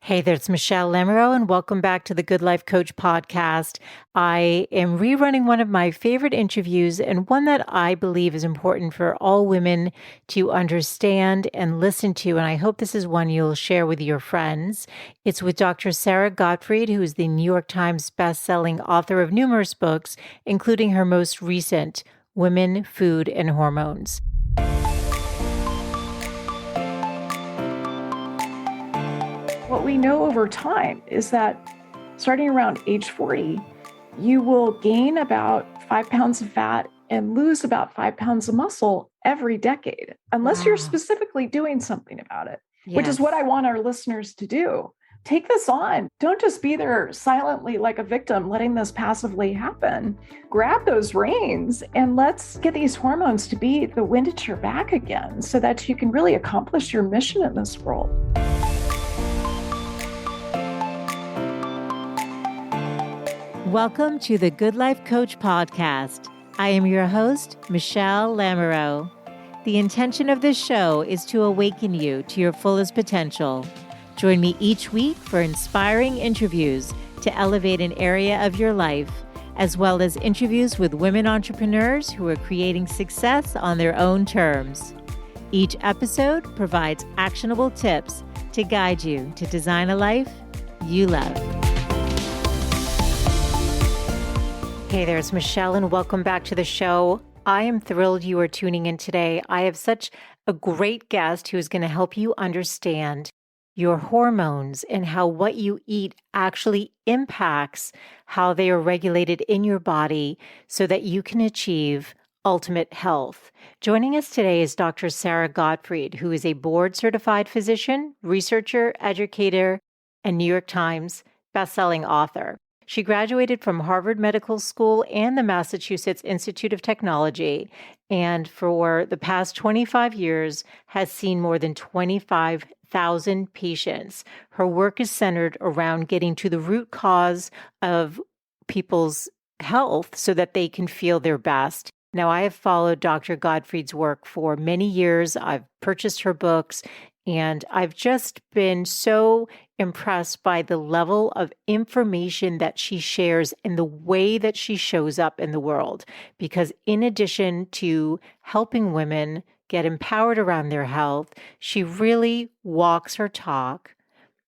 Hey there, it's Michele Lamoureux, and welcome back to the Good Life Coach podcast. I am rerunning one of my favorite interviews and one that I believe is important for all women to understand and listen to. And I hope this is one you'll share with your friends. It's with Dr. Sara Gottfried, who is the New York Times bestselling author of numerous books, including her most recent, Women, Food, and Hormones. What we know over time is that starting around age 40, you will gain about 5 pounds of fat and lose about 5 pounds of muscle every decade, unless you're specifically doing something about it, which is what I want our listeners to do. Take this on. Don't just be there silently like a victim, letting this passively happen. Grab those reins and let's get these hormones to be the wind at your back again so that you can really accomplish your mission in this world. Welcome to the Good Life Coach podcast. I am your host, Michele Lamoureux. The intention of this show is to awaken you to your fullest potential. Join me each week for inspiring interviews to elevate an area of your life, as well as interviews with women entrepreneurs who are creating success on their own terms. Each episode provides actionable tips to guide you to design a life you love. Hey there, it's Michele, and welcome back to the show. I am thrilled you are tuning in today. I have such a great guest who is going to help you understand your hormones and how what you eat actually impacts how they are regulated in your body so that you can achieve ultimate health. Joining us today is Dr. Sara Gottfried, who is a board-certified physician, researcher, educator, and New York Times bestselling author. She graduated from Harvard Medical School and the Massachusetts Institute of Technology, and for the past 25 years has seen more than 25,000 patients. Her work is centered around getting to the root cause of people's health so that they can feel their best. Now, I have followed Dr. Gottfried's work for many years. I've purchased her books, and I've just been so impressed by the level of information that she shares and the way that she shows up in the world. Because in addition to helping women get empowered around their health, she really walks her talk.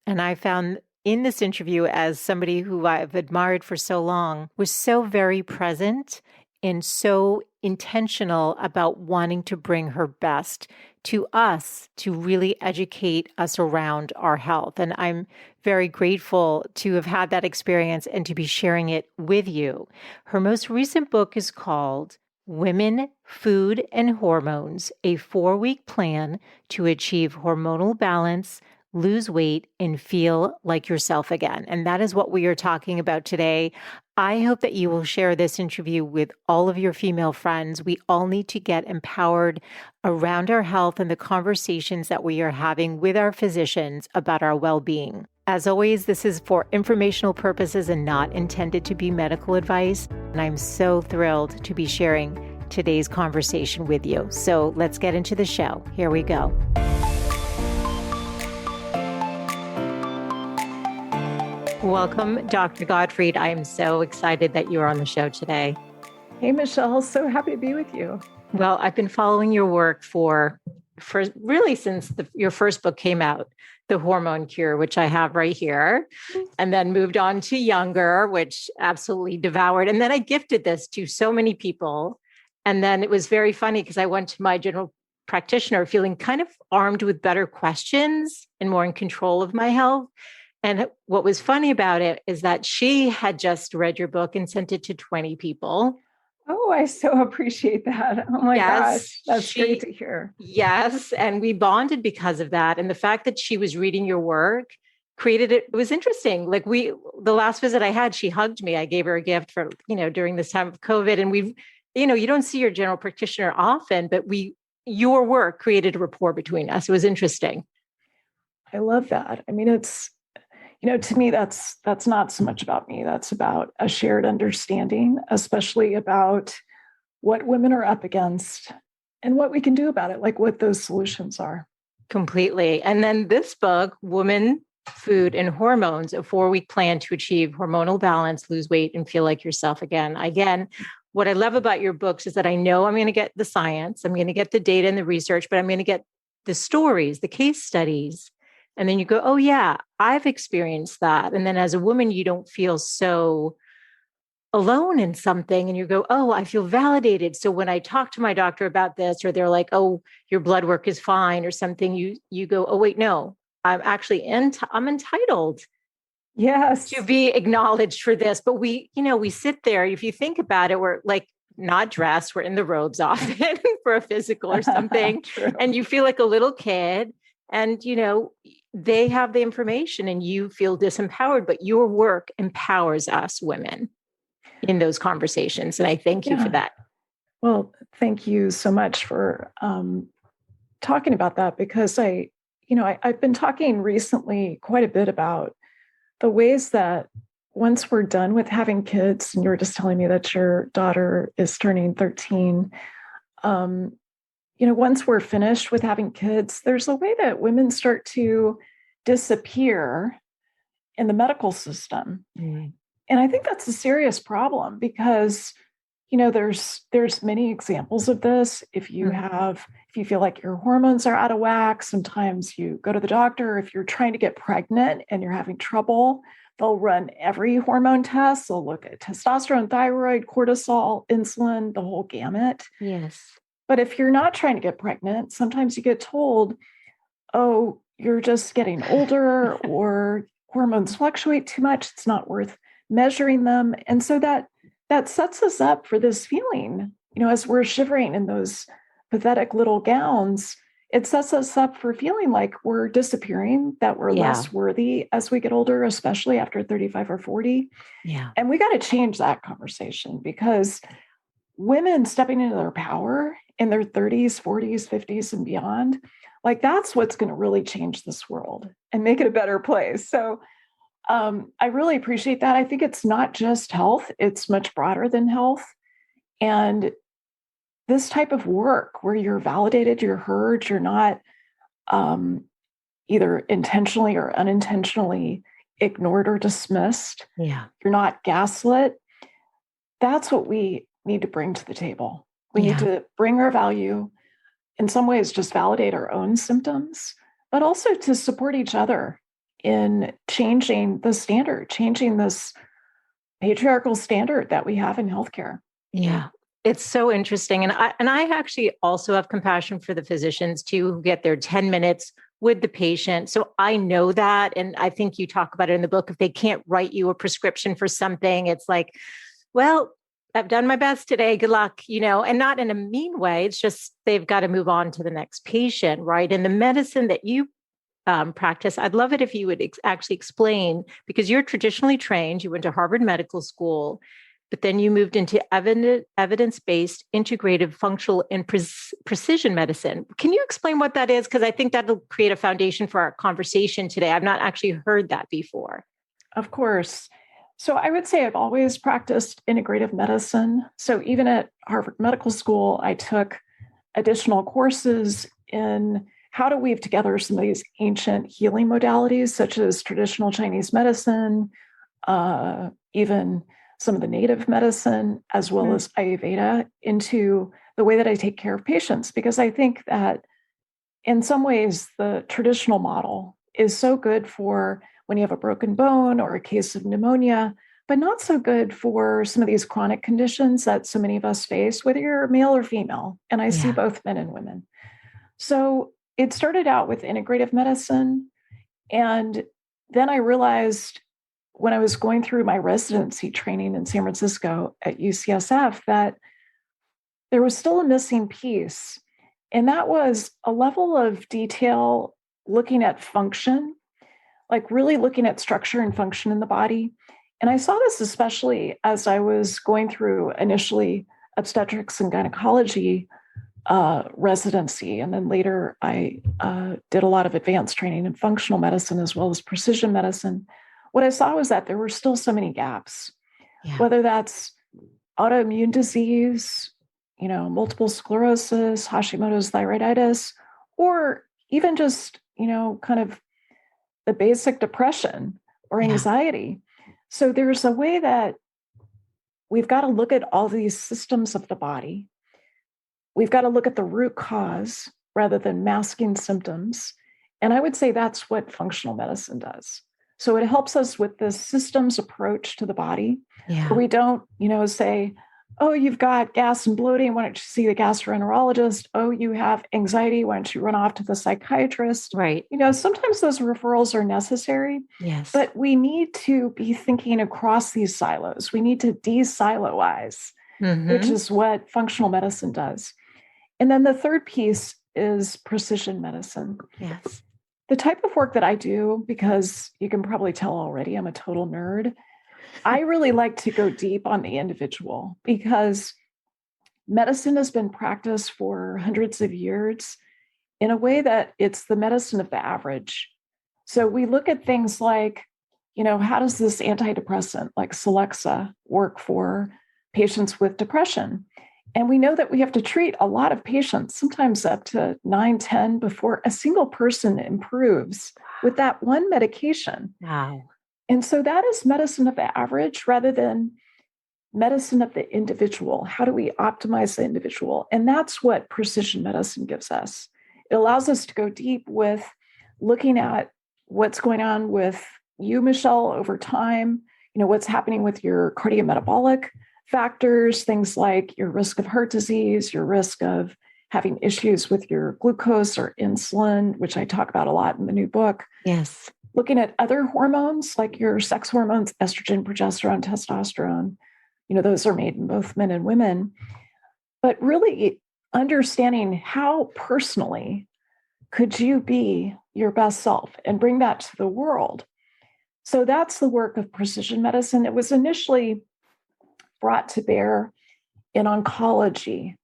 And I found in this interview, as somebody who I've admired for so long, was so very present and so intentional about wanting to bring her best to us to really educate us around our health. And I'm very grateful to have had that experience and to be sharing it with you. Her most recent book is called Women, Food, and Hormones, a 4-week plan to achieve hormonal balance, lose weight, and feel like yourself again. And that is what we are talking about today. I hope that you will share this interview with all of your female friends. We all need to get empowered around our health and the conversations that we are having with our physicians about our well-being. As always, this is for informational purposes and not intended to be medical advice. And I'm so thrilled to be sharing today's conversation with you. So let's get into the show. Here we go. Welcome, Dr. Gottfried. I am so excited that you're on the show today. Hey, Michele, so happy to be with you. Well, I've been following your work for really since your first book came out, The Hormone Cure, which I have right here, and then moved on to Younger, which absolutely devoured. And then I gifted this to so many people. And then it was very funny because I went to my general practitioner feeling kind of armed with better questions and more in control of my health. And what was funny about it is that she had just read your book and sent it to 20 people. Oh, I so appreciate that. Oh my gosh, that's great to hear. Yes. And we bonded because of that. And the fact that she was reading your work created it. It was interesting. Like the last visit I had, she hugged me. I gave her a gift for, during this time of COVID. And you don't see your general practitioner often, but your work created a rapport between us. It was interesting. I love that. I mean, it's, to me, that's not so much about me. That's about a shared understanding, especially about what women are up against and what we can do about it, like what those solutions are. Completely. And then this book, Women, food, and hormones, a 4-week plan to achieve hormonal balance, lose weight, and feel like yourself again. Again, what I love about your books is that I know I'm going to get the science, I'm going to get the data and the research, but I'm going to get the stories, the case studies. And then you go, oh, yeah, I've experienced that. And then as a woman, you don't feel so alone in something and you go, oh, I feel validated. So when I talk to my doctor about this, or they're like, oh, your blood work is fine or something, you go, oh, wait, no, I'm actually I'm entitled Yes. to be acknowledged for this. But we sit there. If you think about it, we're like not dressed. We're in the robes often for a physical or something. And you feel like a little kid and, they have the information and you feel disempowered, but your work empowers us women in those conversations. And I thank you for that. Well, thank you so much for talking about that, because I've been talking recently quite a bit about the ways that once we're done with having kids, and you were just telling me that your daughter is turning 13, once we're finished with having kids, there's a way that women start to disappear in the medical system. Mm. And I think that's a serious problem because, there's many examples of this. If you feel like your hormones are out of whack, sometimes you go to the doctor. If you're trying to get pregnant and you're having trouble, they'll run every hormone test. They'll look at testosterone, thyroid, cortisol, insulin, the whole gamut. Yes. But if you're not trying to get pregnant, sometimes you get told, oh, you're just getting older or hormones fluctuate too much. It's not worth measuring them. And so that sets us up for this feeling, as we're shivering in those pathetic little gowns, it sets us up for feeling like we're disappearing, that we're less worthy as we get older, especially after 35 or 40. Yeah. And we got to change that conversation, because women stepping into their power in their 30s, 40s, 50s, and beyond, like that's what's going to really change this world and make it a better place. So I really appreciate that. I think it's not just health, it's much broader than health. And this type of work where you're validated, you're heard, you're not either intentionally or unintentionally ignored or dismissed. Yeah. You're not gaslit. That's what we need to bring to the table. We need to bring our value, in some ways, just validate our own symptoms, but also to support each other in changing the standard, changing this patriarchal standard that we have in healthcare. Yeah. It's so interesting. And I actually also have compassion for the physicians too, who get their 10 minutes with the patient. So I know that. And I think you talk about it in the book. If they can't write you a prescription for something, it's like, well, I've done my best today. Good luck, and not in a mean way. It's just, they've got to move on to the next patient, right? And the medicine that you practice, I'd love it if you would actually explain, because you're traditionally trained, you went to Harvard Medical School, but then you moved into evidence-based, integrative, functional, and precision medicine. Can you explain what that is? Because I think that'll create a foundation for our conversation today. I've not actually heard that before. Of course. So I would say I've always practiced integrative medicine. So even at Harvard Medical School, I took additional courses in how to weave together some of these ancient healing modalities, such as traditional Chinese medicine, even some of the native medicine, as well as Ayurveda, into the way that I take care of patients. Because I think that in some ways, the traditional model is so good for when you have a broken bone or a case of pneumonia, but not so good for some of these chronic conditions that so many of us face, whether you're male or female. And I see both men and women. So it started out with integrative medicine. And then I realized when I was going through my residency training in San Francisco at UCSF that there was still a missing piece. And that was a level of detail looking at function, like really looking at structure and function in the body. And I saw this especially as I was going through initially obstetrics and gynecology residency. And then later I did a lot of advanced training in functional medicine as well as precision medicine. What I saw was that there were still so many gaps, whether that's autoimmune disease, multiple sclerosis, Hashimoto's thyroiditis, or even just, kind of the basic depression or anxiety. So there's a way that we've got to look at all these systems of the body. We've got to look at the root cause rather than masking symptoms. And I would say that's what functional medicine does. So it helps us with this systems approach to the body. Yeah. Where we don't, say, oh, you've got gas and bloating. Why don't you see the gastroenterologist? Oh, you have anxiety. Why don't you run off to the psychiatrist? Right. Sometimes those referrals are necessary. Yes. But we need to be thinking across these silos. We need to de-siloize, which is what functional medicine does. And then the third piece is precision medicine. Yes. The type of work that I do, because you can probably tell already, I'm a total nerd. I really like to go deep on the individual because medicine has been practiced for hundreds of years in a way that it's the medicine of the average. So we look at things like, how does this antidepressant like Celexa work for patients with depression? And we know that we have to treat a lot of patients, sometimes up to 9, 10, before a single person improves with that one medication. Wow. And so that is medicine of the average rather than medicine of the individual. How do we optimize the individual? And that's what precision medicine gives us. It allows us to go deep with looking at what's going on with you, Michele, over time, what's happening with your cardiometabolic factors, things like your risk of heart disease, your risk of having issues with your glucose or insulin, which I talk about a lot in the new book. Yes. Looking at other hormones like your sex hormones, estrogen, progesterone, testosterone, those are made in both men and women. But really understanding how personally could you be your best self and bring that to the world. So that's the work of precision medicine. It was initially brought to bear in oncology,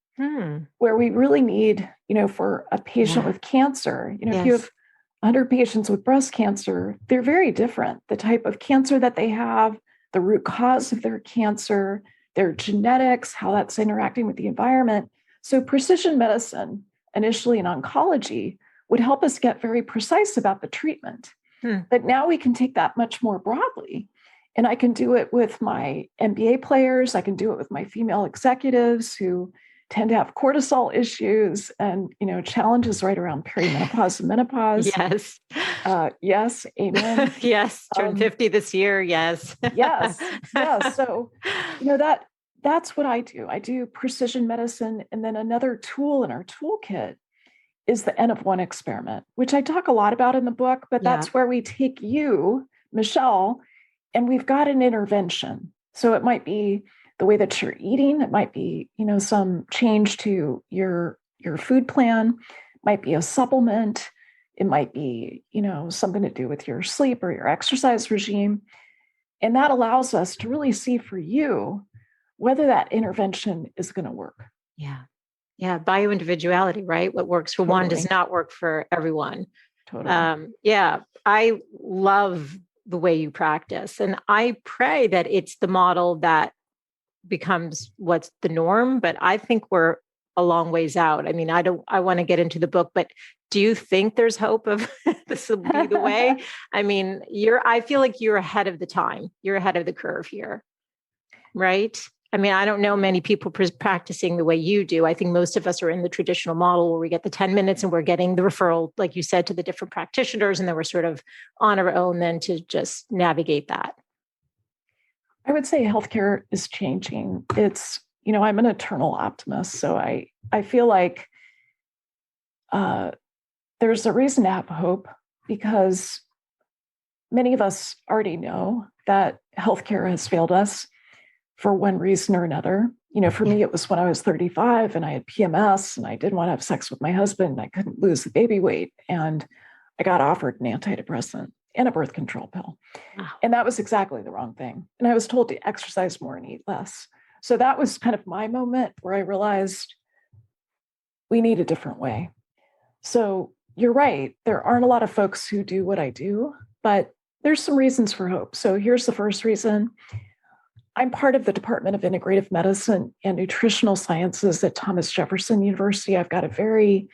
where we really need, for a patient with cancer, if you have 100 patients with breast cancer, they're very different. The type of cancer that they have, the root cause of their cancer, their genetics, how that's interacting with the environment. So precision medicine, initially in oncology, would help us get very precise about the treatment. But now we can take that much more broadly. And I can do it with my NBA players. I can do it with my female executives who tend to have cortisol issues and, challenges right around perimenopause and menopause. Yes. Yes. Amen. Yes. Turned 50 this year. Yes. Yes. Yes. So, that's what I do. I do precision medicine. And then another tool in our toolkit is the N of 1 experiment, which I talk a lot about in the book, but that's where we take you, Michele, and we've got an intervention. So it might be the way that you're eating. It might be, some change to your food plan. It might be a supplement. It might be, something to do with your sleep or your exercise regime. And that allows us to really see for you whether that intervention is going to work. Yeah. Yeah. Bio-individuality, right? What works for one does not work for everyone. Totally. I love the way you practice. And I pray that it's the model that becomes what's the norm, but I think we're a long ways out. I mean, I want to get into the book, but do you think there's hope of this will be the way? I mean, I feel like you're ahead of the time. You're ahead of the curve here, right? I mean, I don't know many people practicing the way you do. I think most of us are in the traditional model where we get the 10 minutes and we're getting the referral, like you said, to the different practitioners. And then we're sort of on our own then to just navigate that. I would say healthcare is changing. It's, I'm an eternal optimist. So I feel like there's a reason to have hope because many of us already know that healthcare has failed us for one reason or another. For me, it was when I was 35 and I had PMS and I didn't want to have sex with my husband. And I couldn't lose the baby weight. And I got offered an antidepressant and a birth control pill. Wow. And that was exactly the wrong thing. And I was told to exercise more and eat less. So that was kind of my moment where I realized we need a different way. So you're right. There aren't a lot of folks who do what I do, but there's some reasons for hope. So here's the first reason. I'm part of the Department of Integrative Medicine and Nutritional Sciences at Thomas Jefferson University. I've got a very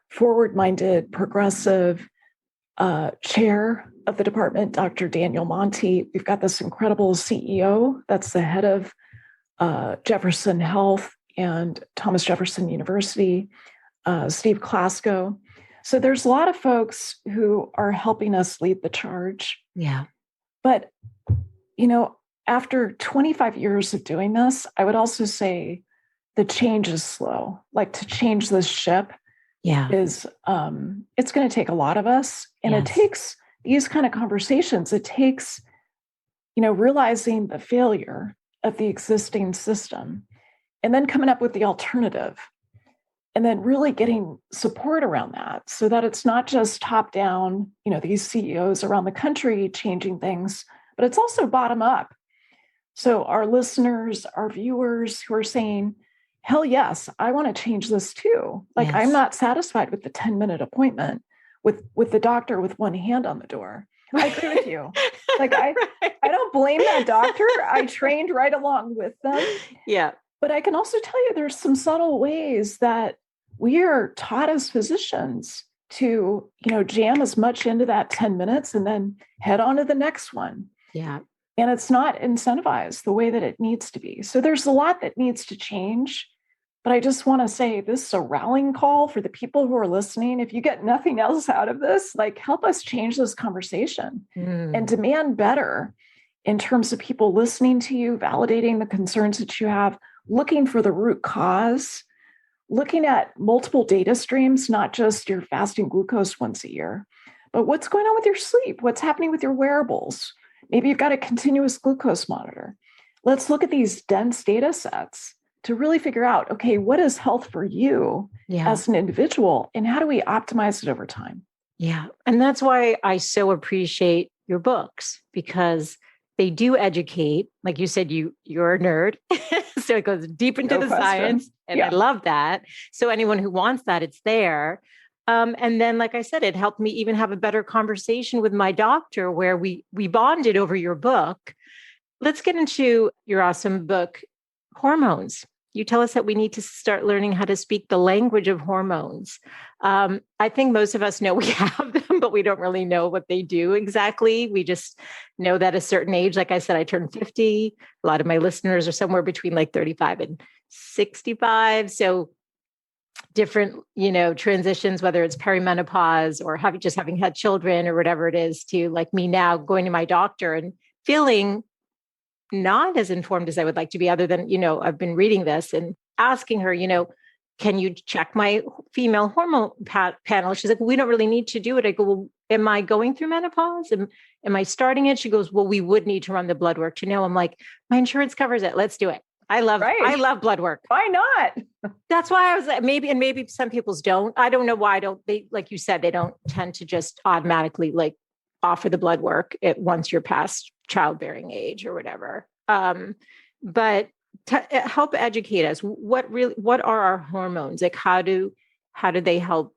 forward-minded, progressive, chair of the department, Dr. Daniel Monti. We've got this incredible CEO that's the head of Jefferson Health and Thomas Jefferson University, Steve Klasko. So there's a lot of folks who are helping us lead the charge. Yeah. But, after 25 years of doing this, I would also say the change is slow. Like, to change this ship is, it's going to take a lot of us. And It takes these kind of conversations. It takes, realizing the failure of the existing system and then coming up with the alternative. And then really getting support around that so that it's not just top down, these CEOs around the country changing things, but it's also bottom up. So our listeners, our viewers who are saying, hell yes, I want to change this too. Like, I'm not satisfied with the 10-minute appointment with the doctor with one hand on the door. I agree with you. Like, I don't blame that doctor. I trained right along with them. Yeah. But I can also tell you there's some subtle ways that we are taught as physicians to, jam as much into that 10 minutes and then head on to the next one. Yeah. And it's not incentivized the way that it needs to be. So there's a lot that needs to change. But I just want to say this is a rallying call for the people who are listening. If you get nothing else out of this, like, help us change this conversation and demand better in terms of people listening to you, validating the concerns that you have, looking for the root cause, looking at multiple data streams, not just your fasting glucose once a year, but what's going on with your sleep, what's happening with your wearables. Maybe you've got a continuous glucose monitor. Let's look at these dense data sets to really figure out, okay, what is health for you as an individual, and how do we optimize it over time? Yeah. And that's why I so appreciate your books, because they do educate. Like you said, you're a nerd. So it goes deep into the science. And I love that. So anyone who wants that, it's there. And then, like I said, it helped me even have a better conversation with my doctor where we bonded over your book. Let's get into your awesome book, Hormones. You tell us that we need to start learning how to speak the language of hormones. I think most of us know we have them, but we don't really know what they do exactly. We just know that at a certain age, like I said, I turned 50. A lot of my listeners are somewhere between like 35 and 65. So different, transitions, whether it's perimenopause or having had children or whatever it is, to like me now going to my doctor and feeling not as informed as I would like to be, other than, I've been reading this and asking her, can you check my female hormone panel? She's like, well, we don't really need to do it. I go, well, am I going through menopause? Am I starting it? She goes, well, we would need to run the blood work to know. I'm like, my insurance covers it. Let's do it. I love blood work. Why not? That's why I was like, maybe some people's don't. I don't know why they, like you said, they don't tend to just automatically like offer the blood work once you're past childbearing age or whatever. But help educate us. What are our hormones? Like, how do they help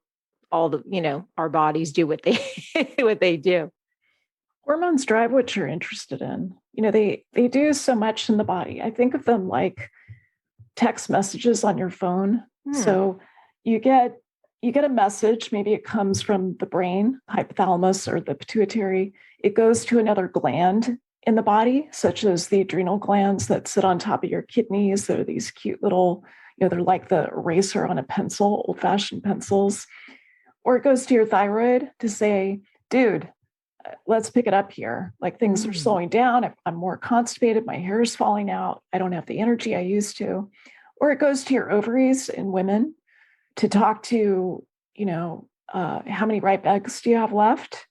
all the, our bodies do what they do? Hormones drive what you're interested in. They do so much in the body. I think of them like text messages on your phone. So you get a message, maybe it comes from the brain, hypothalamus or the pituitary. It goes to another gland in the body, such as the adrenal glands that sit on top of your kidneys. They're these cute little, they're like the eraser on a pencil, old-fashioned pencils. Or it goes to your thyroid to say, dude, let's pick it up here. Like, things are slowing down. I'm more constipated. My hair is falling out. I don't have the energy I used to. Or it goes to your ovaries in women to talk to, how many ripe eggs do you have left?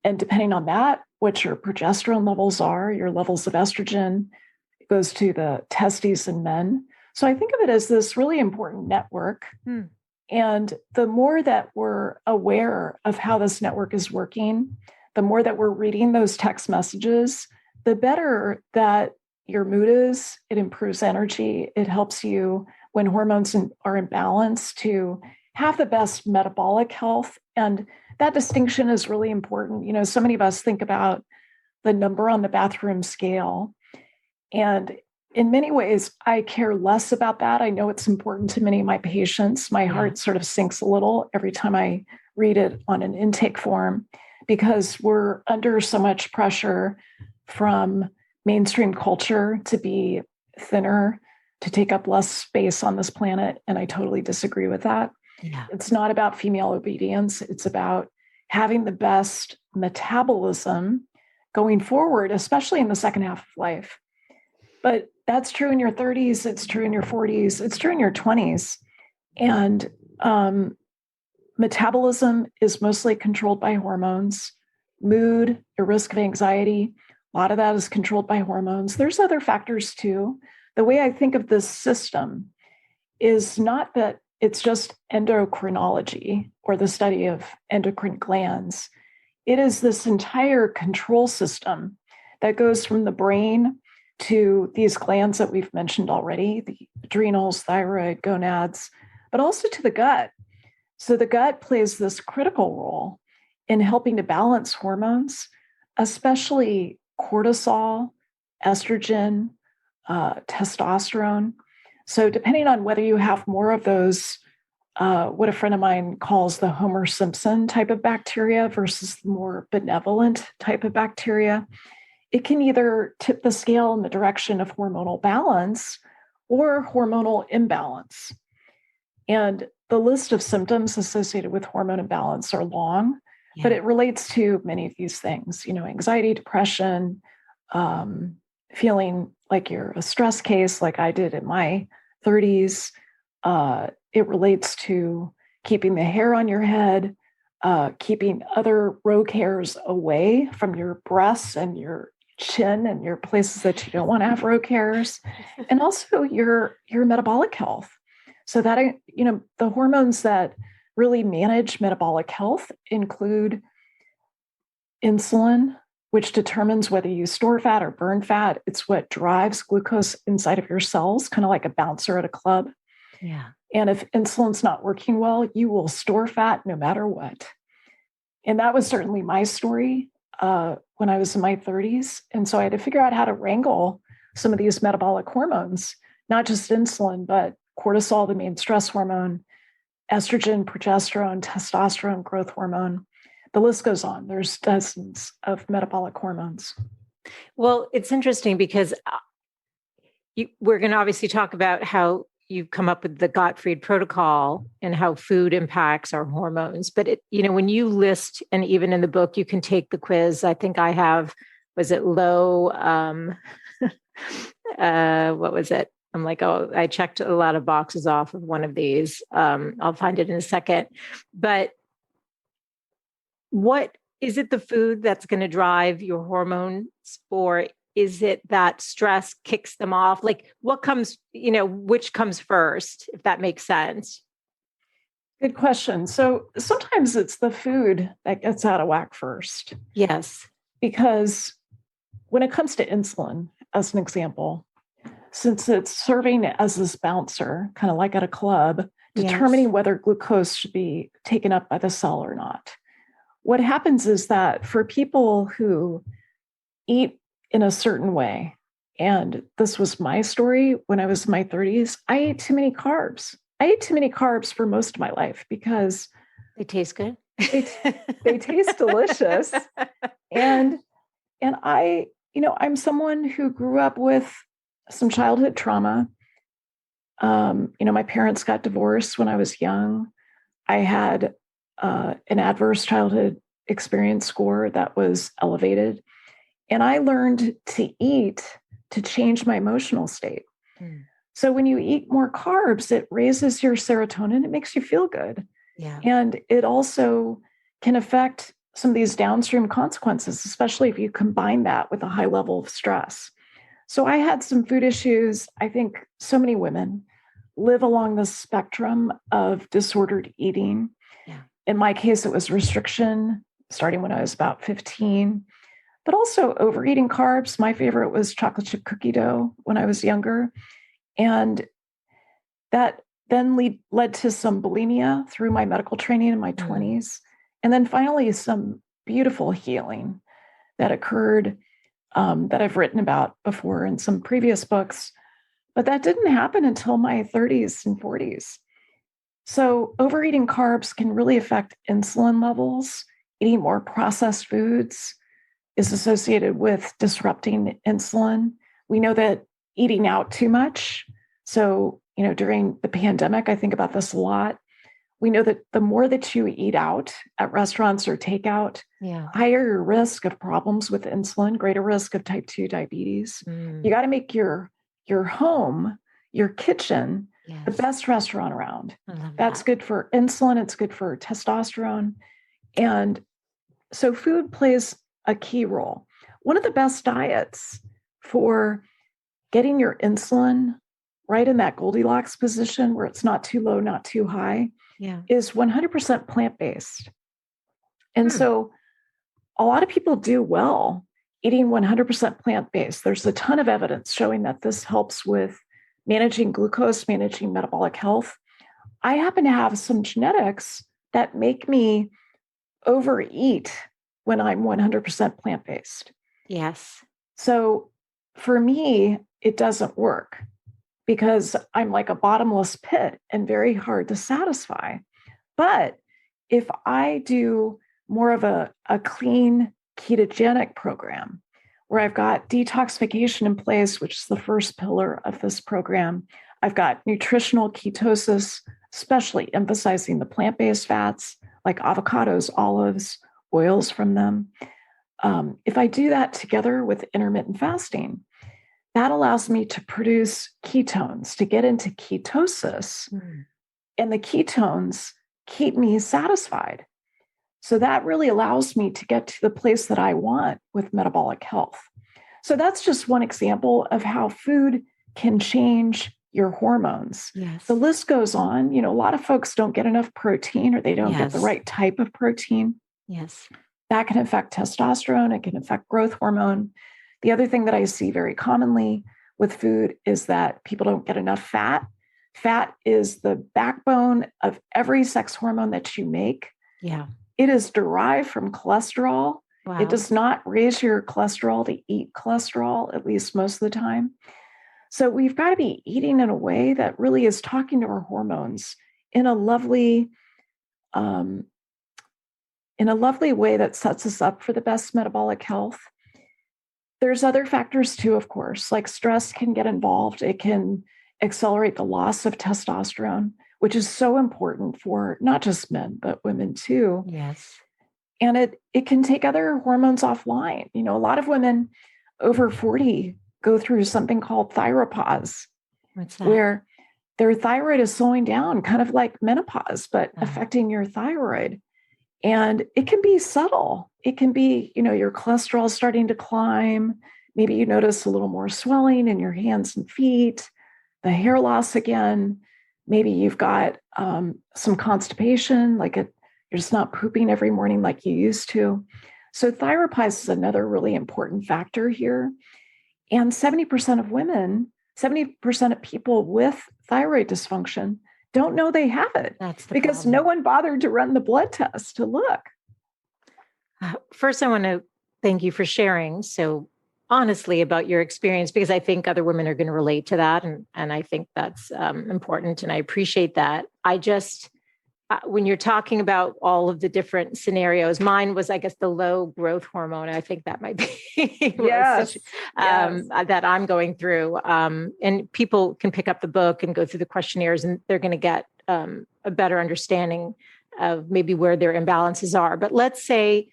And depending on that, what your progesterone levels are, your levels of estrogen, it goes to the testes in men. So I think of it as this really important network. And the more that we're aware of how this network is working, the more that we're reading those text messages, the better that your mood is. It improves energy. It helps you, when hormones are in balance, to have the best metabolic health. And that distinction is really important. So many of us think about the number on the bathroom scale. And in many ways, I care less about that. I know it's important to many of my patients. My heart sort of sinks a little every time I read it on an intake form because we're under so much pressure from mainstream culture to be thinner, to take up less space on this planet. And I totally disagree with that. Yeah. It's not about female obedience. It's about having the best metabolism going forward, especially in the second half of life. But that's true in your 30s. It's true in your 40s. It's true in your 20s. And metabolism is mostly controlled by hormones. Mood, your risk of anxiety, a lot of that is controlled by hormones. There's other factors too. The way I think of this system is not that it's just endocrinology or the study of endocrine glands. It is this entire control system that goes from the brain to these glands that we've mentioned already, the adrenals, thyroid, gonads, but also to the gut. So the gut plays this critical role in helping to balance hormones, especially cortisol, estrogen, testosterone. So depending on whether you have more of those, what a friend of mine calls the Homer Simpson type of bacteria versus the more benevolent type of bacteria, it can either tip the scale in the direction of hormonal balance or hormonal imbalance. And the list of symptoms associated with hormone imbalance are long, but it relates to many of these things, anxiety, depression, feeling like you're a stress case like I did in my 30s. It relates to keeping the hair on your head, keeping other rogue hairs away from your breasts and your chin and your places that you don't want to have rogue hairs, and also your metabolic health. So that, the hormones that really manage metabolic health include insulin, which determines whether you store fat or burn fat. It's what drives glucose inside of your cells, kind of like a bouncer at a club. Yeah. And if insulin's not working well, you will store fat no matter what. And that was certainly my story when I was in my 30s. And so I had to figure out how to wrangle some of these metabolic hormones, not just insulin, but cortisol, the main stress hormone, estrogen, progesterone, testosterone, growth hormone. The list goes on. There's dozens of metabolic hormones. Well, it's interesting because we're going to obviously talk about how you've come up with the Gottfried Protocol and how food impacts our hormones. But when you list, and even in the book, you can take the quiz. I think I have, was it low? What was it? I'm like, oh, I checked a lot of boxes off of one of these. I'll find it in a second. But what is it, the food that's going to drive your hormones, or is it that stress kicks them off? Like what comes, which comes first, if that makes sense? Good question. So sometimes it's the food that gets out of whack first. Yes. Because when it comes to insulin, as an example, since it's serving as this bouncer, kind of like at a club, determining whether glucose should be taken up by the cell or not. What happens is that for people who eat in a certain way, and this was my story when I was in my 30s, I ate too many carbs. I ate too many carbs for most of my life because they taste good. They taste delicious. And I'm someone who grew up with some childhood trauma. My parents got divorced when I was young. I had an adverse childhood experience score that was elevated. And I learned to eat to change my emotional state. So when you eat more carbs, it raises your serotonin. It makes you feel good. Yeah. And it also can affect some of these downstream consequences, especially if you combine that with a high level of stress. So I had some food issues. I think so many women live along the spectrum of disordered eating. Yeah. In my case, it was restriction, starting when I was about 15, but also overeating carbs. My favorite was chocolate chip cookie dough when I was younger. And that then led to some bulimia through my medical training in my 20s. And then finally, some beautiful healing that occurred that I've written about before in some previous books But that didn't happen until my 30s and 40s. So overeating carbs can really affect insulin levels. Eating more processed foods is associated with disrupting insulin. We know that eating out too much. So, during the pandemic, I think about this a lot. We know that the more that you eat out at restaurants or takeout, higher your risk of problems with insulin, greater risk of type 2 diabetes. You got to make your home, your kitchen, the best restaurant around. That's good for insulin. It's good for testosterone. And so food plays a key role. One of the best diets for getting your insulin right in that Goldilocks position where it's not too low, not too high, is 100% plant-based. And so a lot of people do well eating 100% plant-based. There's a ton of evidence showing that this helps with managing glucose, managing metabolic health. I happen to have some genetics that make me overeat when I'm 100% plant-based. Yes. So for me, it doesn't work because I'm like a bottomless pit and very hard to satisfy. But if I do more of a clean ketogenic program where I've got detoxification in place, which is the first pillar of this program, I've got nutritional ketosis, especially emphasizing the plant-based fats like avocados, olives, oils from them. If I do that together with intermittent fasting, that allows me to produce ketones, to get into ketosis. And the ketones keep me satisfied. So that really allows me to get to the place that I want with metabolic health. So that's just one example of how food can change your hormones. The list goes on. A lot of folks don't get enough protein or they don't get the right type of protein. That can affect testosterone. It can affect growth hormone. The other thing that I see very commonly with food is that people don't get enough fat. Fat is the backbone of every sex hormone that you make. It is derived from cholesterol. It does not raise your cholesterol to eat cholesterol, at least most of the time. So we've got to be eating in a way that really is talking to our hormones in a lovely way that sets us up for the best metabolic health. There's other factors too, of course, like stress can get involved. It can accelerate the loss of testosterone, which is so important for not just men, but women too. And it can take other hormones offline. A lot of women over 40 go through something called thyropause. What's that? Where their thyroid is slowing down, kind of like menopause, but affecting your thyroid. And it can be subtle. It can be, your cholesterol starting to climb. Maybe you notice a little more swelling in your hands and feet, the hair loss again. Maybe you've got some constipation, you're just not pooping every morning like you used to. So thyropause is another really important factor here. And 70% of women, 70% of people with thyroid dysfunction don't know they have it because problem. No one bothered to run the blood test to look. First, I want to thank you for sharing so honestly about your experience, because I think other women are going to relate to that. And I think that's important. And I appreciate that. I just, when you're talking about all of the different scenarios, mine was, I guess, the low growth hormone. I think that might be that I'm going through. And people can pick up the book and go through the questionnaires, and they're going to get a better understanding of maybe where their imbalances are. But let's say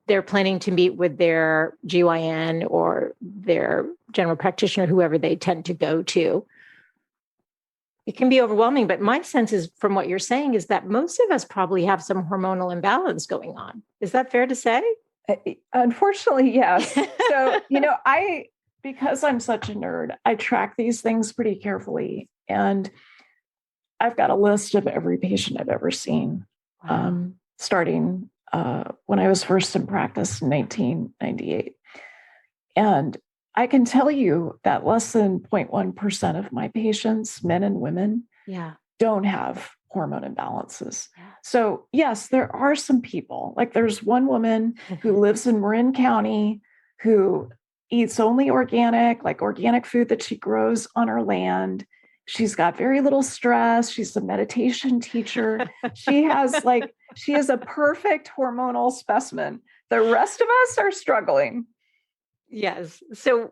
they're planning to meet with their GYN or their general practitioner, whoever they tend to go to. It can be overwhelming, but my sense is from what you're saying is that most of us probably have some hormonal imbalance going on. Is that fair to say? Unfortunately, yes. So, because I'm such a nerd, I track these things pretty carefully. And I've got a list of every patient I've ever seen, starting when I was first in practice in 1998. And I can tell you that less than 0.1% of my patients, men and women, don't have hormone imbalances. So yes, there are some people, like there's one woman who lives in Marin County who, eats only organic, like organic food that she grows on her land. She's got very little stress. She's a meditation teacher. She is a perfect hormonal specimen. The rest of us are struggling. Yes. So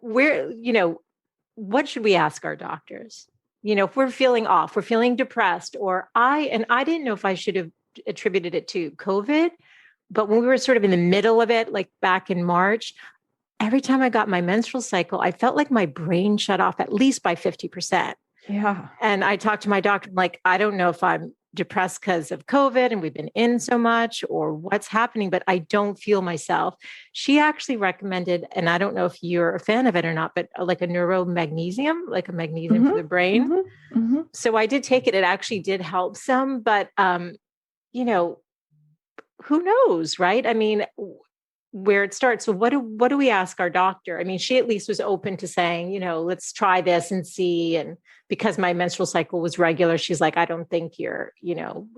what should we ask our doctors? If we're feeling off, we're feeling depressed, I didn't know if I should have attributed it to COVID, but when we were sort of in the middle of it, like back in March, every time I got my menstrual cycle, I felt like my brain shut off at least by 50%. Yeah. And I talked to my doctor, I'm like, I don't know if I'm depressed because of COVID and we've been in so much or what's happening, but I don't feel myself. She actually recommended, and I don't know if you're a fan of it or not, but like a neuromagnesium, like a magnesium for the brain. So I did take it. It actually did help some, but, who knows, right? I mean, where it starts. So what do we ask our doctor? I mean, she at least was open to saying, let's try this and see. And because my menstrual cycle was regular, she's like, I don't think you're,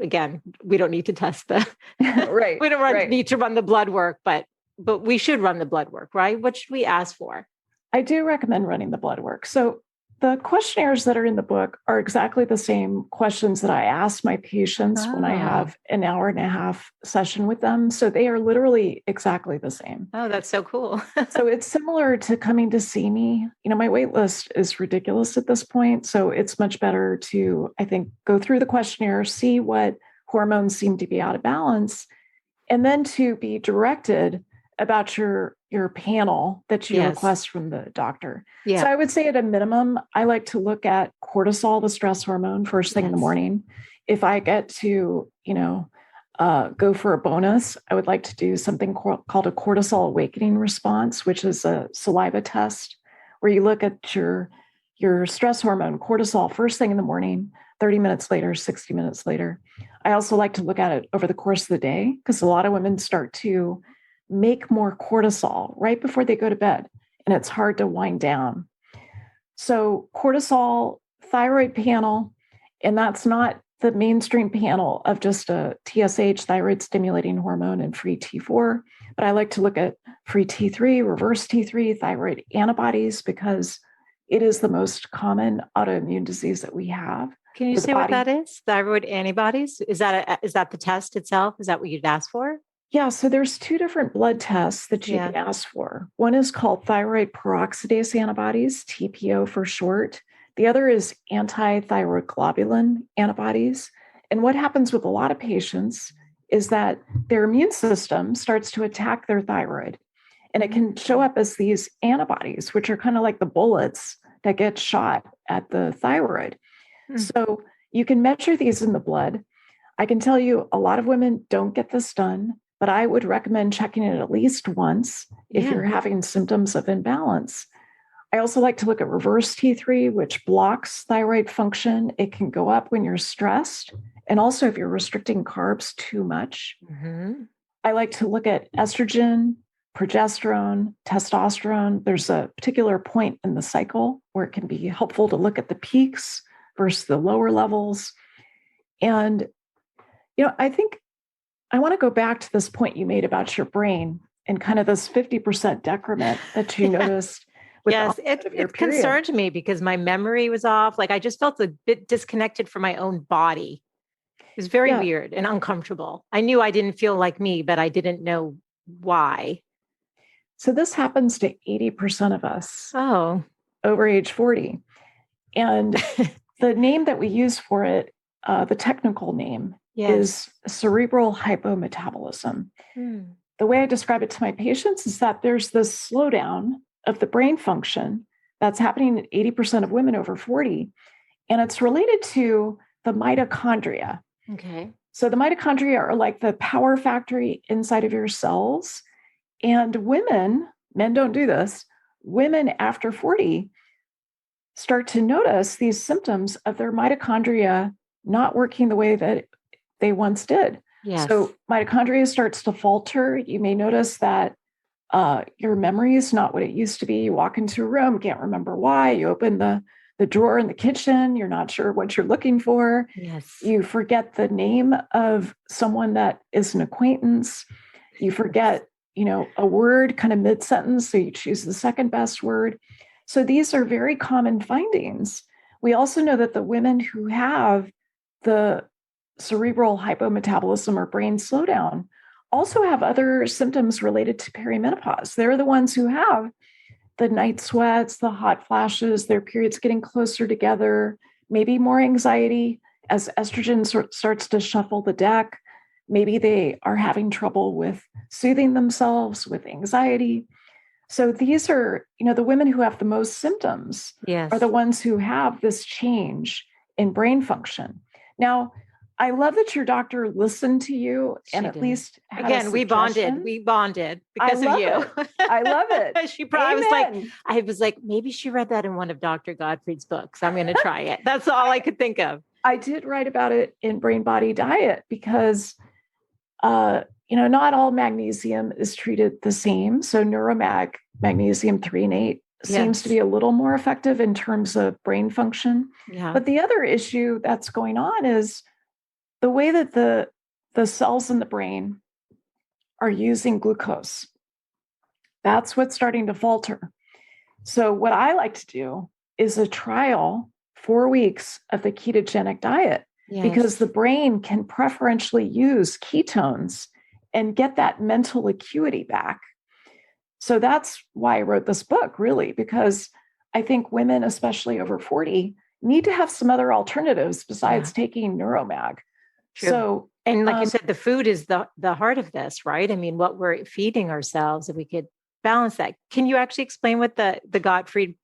again, we don't need to test the right. We don't need to run the blood work, but we should run the blood work, right? What should we ask for? I do recommend running the blood work. So the questionnaires that are in the book are exactly the same questions that I ask my patients when I have an hour and a half session with them. So they are literally exactly the same. Oh, that's so cool. So it's similar to coming to see me. My wait list is ridiculous at this point. So it's much better to, I think, go through the questionnaire, see what hormones seem to be out of balance, and then to be directed about your panel that you request from the doctor. Yeah. So I would say at a minimum, I like to look at cortisol, the stress hormone, first thing in the morning. If I get to, go for a bonus, I would like to do something called a cortisol awakening response, which is a saliva test where you look at your stress hormone, cortisol, first thing in the morning, 30 minutes later, 60 minutes later. I also like to look at it over the course of the day because a lot of women start to make more cortisol right before they go to bed, and it's hard to wind down. So cortisol, thyroid panel, and that's not the mainstream panel of just a TSH, thyroid stimulating hormone, and free T4, but I like to look at free T3, reverse T3, thyroid antibodies, because it is the most common autoimmune disease that we have. Can you say what that is? Thyroid antibodies? Is that the test itself? Is that what you'd ask for? Yeah, so there's two different blood tests that you can ask for. One is called thyroid peroxidase antibodies, TPO for short. The other is anti-thyroid globulin antibodies. And what happens with a lot of patients is that their immune system starts to attack their thyroid. And it can show up as these antibodies, which are kind of like the bullets that get shot at the thyroid. So you can measure these in the blood. I can tell you a lot of women don't get this done, but I would recommend checking it at least once if you're having symptoms of imbalance. I also like to look at reverse T3, which blocks thyroid function. It can go up when you're stressed, and also if you're restricting carbs too much. I like to look at estrogen, progesterone, testosterone. There's a particular point in the cycle where it can be helpful to look at the peaks versus the lower levels. And, I think I want to go back to this point you made about your brain and kind of this 50% decrement that you noticed. Yes, it concerned me because my memory was off. Like I just felt a bit disconnected from my own body. It was very weird and uncomfortable. I knew I didn't feel like me, but I didn't know why. So this happens to 80% of us over age 40. And the name that we use for it, the technical name, is cerebral hypometabolism. The way I describe it to my patients is that there's this slowdown of the brain function that's happening in 80% of women over 40. And it's related to the mitochondria. Okay. So the mitochondria are like the power factory inside of your cells. And women, men don't do this, women after 40 start to notice these symptoms of their mitochondria not working the way that they once did. Yes. So mitochondria starts to falter. You may notice that your memory is not what it used to be. You walk into a room, can't remember why. You open the drawer in the kitchen, you're not sure what you're looking for. Yes. You forget the name of someone that is an acquaintance. You forget a word kind of mid-sentence. So you choose the second best word. So these are very common findings. We also know that the women who have the cerebral hypometabolism or brain slowdown also have other symptoms related to perimenopause. They're the ones who have the night sweats, the hot flashes, their periods getting closer together, maybe more anxiety as estrogen starts to shuffle the deck. Maybe they are having trouble with soothing themselves with anxiety. So these are, the women who have the most symptoms are the ones who have this change in brain function. Now, I love that your doctor listened to you and at least had again, we bonded because of you. I love it. She probably I was like, maybe she read that in one of Dr. Gottfried's books. I'm going to try it. That's all I could think of. I did write about it in Brain Body Diet because, not all magnesium is treated the same. So Neuromag, magnesium 3 and 8 seems to be a little more effective in terms of brain function. Yeah. But the other issue that's going on is the way that the cells in the brain are using glucose. That's what's starting to falter. So what I like to do is a trial 4 weeks of the ketogenic diet because the brain can preferentially use ketones and get that mental acuity back. So that's why I wrote this book, really, because I think women, especially over 40, need to have some other alternatives besides taking Neuromag. True. So, and like you said, the food is the heart of this, right? I mean, what we're feeding ourselves, if we could balance that. Can you actually explain what the Gottfried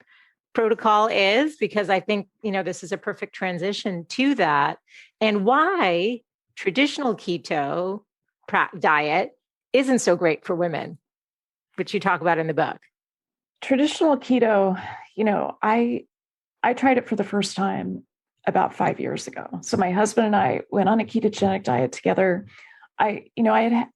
Protocol is? Because I think, this is a perfect transition to that, and why traditional keto diet isn't so great for women, which you talk about in the book. Traditional keto, I tried it for the first time about 5 years ago. So my husband and I went on a ketogenic diet together. I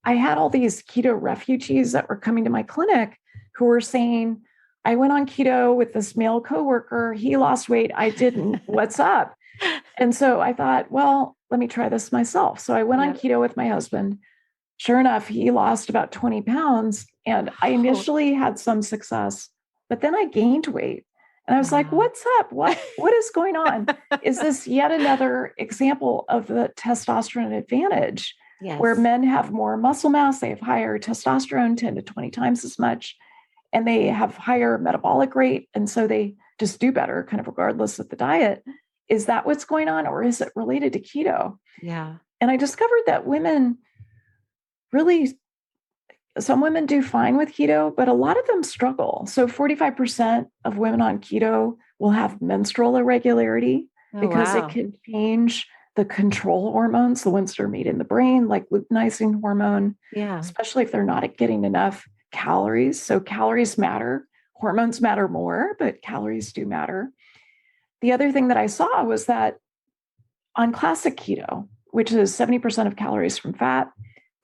had all these keto refugees that were coming to my clinic who were saying, I went on keto with this male coworker. He lost weight. I didn't. What's up? And so I thought, well, let me try this myself. So I went on keto with my husband. Sure enough, he lost about 20 pounds. And I initially had some success, but then I gained weight. And I was like, what's up? What is going on? Is this yet another example of the testosterone advantage where men have more muscle mass, they have higher testosterone, 10 to 20 times as much, and they have higher metabolic rate. And so they just do better kind of regardless of the diet. Is that what's going on? Or is it related to keto? Yeah. And I discovered that some women do fine with keto, but a lot of them struggle. So 45% of women on keto will have menstrual irregularity because it can change the control hormones, the ones that are made in the brain, like luteinizing hormone, especially if they're not getting enough calories. So calories matter. Hormones matter more, but calories do matter. The other thing that I saw was that on classic keto, which is 70% of calories from fat,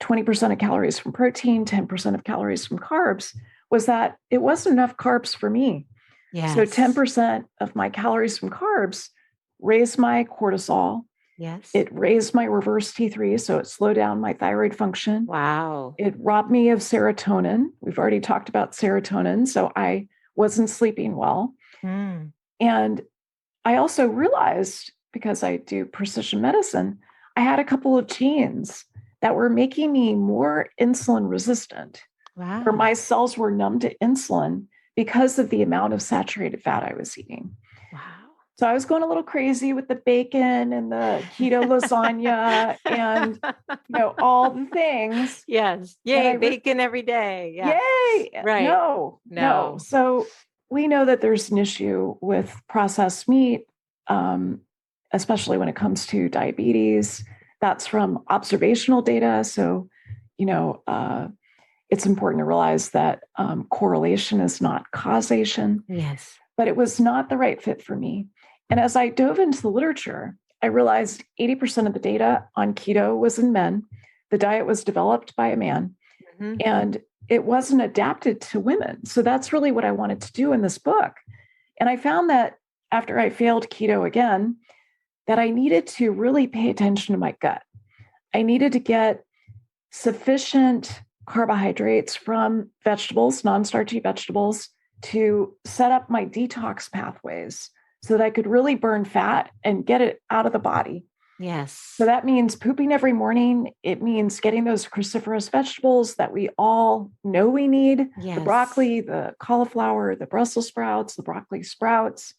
20% of calories from protein, 10% of calories from carbs, was that it wasn't enough carbs for me. Yes. So 10% of my calories from carbs raised my cortisol. Yes. It raised my reverse T3, so it slowed down my thyroid function. Wow. It robbed me of serotonin. We've already talked about serotonin, so I wasn't sleeping well. And I also realized, because I do precision medicine, I had a couple of genes that were making me more insulin resistant. Wow. Where my cells were numb to insulin because of the amount of saturated fat I was eating. Wow. So I was going a little crazy with the bacon and the keto lasagna and all the things. Yes. Yay, bacon every day. Yeah. Yay. Right. No. So we know that there's an issue with processed meat, especially when it comes to diabetes. That's from observational data. So, it's important to realize that correlation is not causation. Yes. But it was not the right fit for me. And as I dove into the literature, I realized 80% of the data on keto was in men. The diet was developed by a man, and it wasn't adapted to women. So that's really what I wanted to do in this book. And I found that after I failed keto again, that I needed to really pay attention to my gut. I needed to get sufficient carbohydrates from vegetables, non-starchy vegetables, to set up my detox pathways so that I could really burn fat and get it out of the body. Yes. So that means pooping every morning. It means getting those cruciferous vegetables that we all know we need. Yes. The broccoli, the cauliflower, the Brussels sprouts, the broccoli sprouts,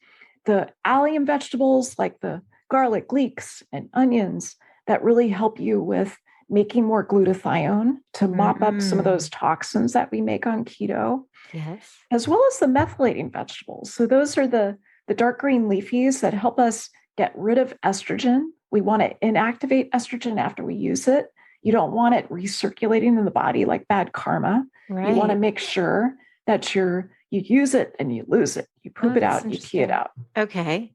the allium vegetables like the garlic, leeks, and onions that really help you with making more glutathione to mop up some of those toxins that we make on keto. Yes. As well as the methylating vegetables. So those are the dark green leafies that help us get rid of estrogen. We want to inactivate estrogen after we use it. You don't want it recirculating in the body like bad karma. Right. You want to make sure that you use it and you lose it. You poop it out, you pee it out. Okay.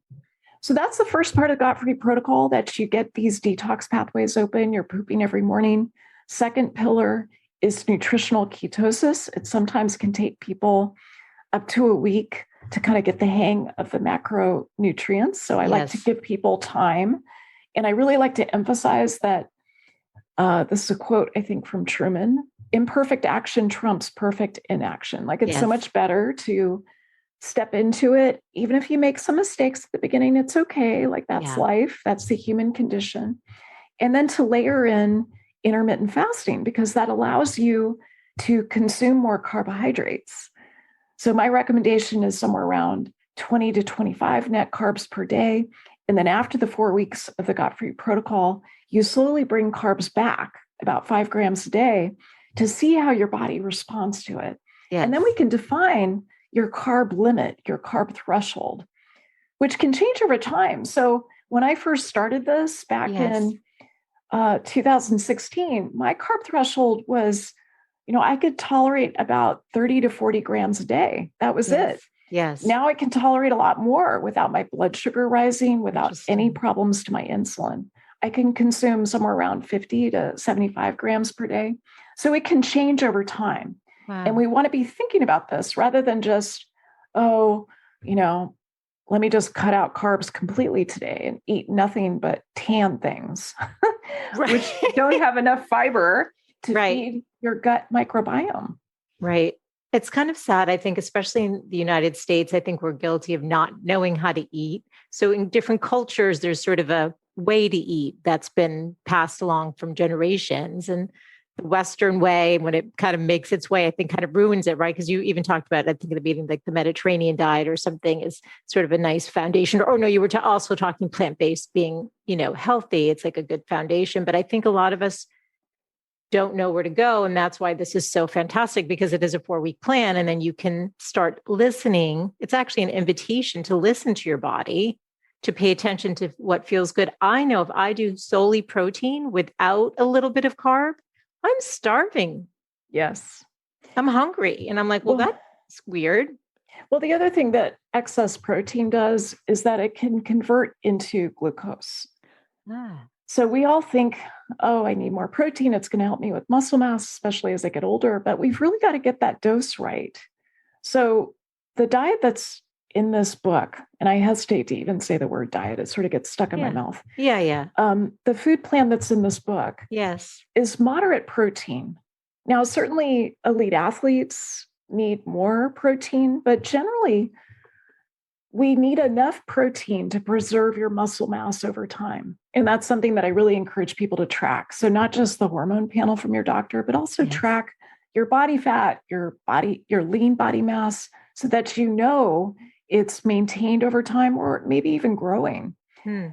So that's the first part of Gottfried Protocol, that you get these detox pathways open. You're pooping every morning. Second pillar is nutritional ketosis. It sometimes can take people up to a week to kind of get the hang of the macronutrients. So I like to give people time. And I really like to emphasize that this is a quote, I think, from Truman: imperfect action trumps perfect inaction. Like, it's so much better to step into it. Even if you make some mistakes at the beginning, it's okay. Like, that's life. That's the human condition. And then to layer in intermittent fasting, because that allows you to consume more carbohydrates. So my recommendation is somewhere around 20 to 25 net carbs per day. And then after the 4 weeks of the Gottfried Protocol, you slowly bring carbs back about 5 grams a day to see how your body responds to it. Yes. And then we can define your carb limit, your carb threshold, which can change over time. So when I first started this back in 2016, my carb threshold was, I could tolerate about 30 to 40 grams a day. That was it. Yes. Now I can tolerate a lot more without my blood sugar rising, without any problems to my insulin. I can consume somewhere around 50 to 75 grams per day. So it can change over time. Wow. And we want to be thinking about this rather than just, let me just cut out carbs completely today and eat nothing but tan things, which don't have enough fiber to feed your gut microbiome. Right. It's kind of sad, I think, especially in the United States. I think we're guilty of not knowing how to eat. So in different cultures, there's sort of a way to eat that's been passed along from generations. And the Western way, when it kind of makes its way, I think kind of ruins it, right? Because you even talked about, I think in the meeting, like the Mediterranean diet or something is sort of a nice foundation. Or no, you were also talking plant-based being, healthy. It's like a good foundation. But I think a lot of us don't know where to go. And that's why this is so fantastic, because it is a 4-week plan. And then you can start listening. It's actually an invitation to listen to your body, to pay attention to what feels good. I know if I do solely protein without a little bit of carb, I'm starving. Yes. I'm hungry. And I'm like, well, that's weird. Well, the other thing that excess protein does is that it can convert into glucose. So we all think, I need more protein. It's going to help me with muscle mass, especially as I get older. But we've really got to get that dose right. So the diet that's in this book, and I hesitate to even say the word diet, it sort of gets stuck in my mouth. Yeah. The food plan that's in this book is moderate protein. Now, certainly elite athletes need more protein, but generally we need enough protein to preserve your muscle mass over time. And that's something that I really encourage people to track. So not just the hormone panel from your doctor, but also track your body fat, your lean body mass, so that it's maintained over time or maybe even growing.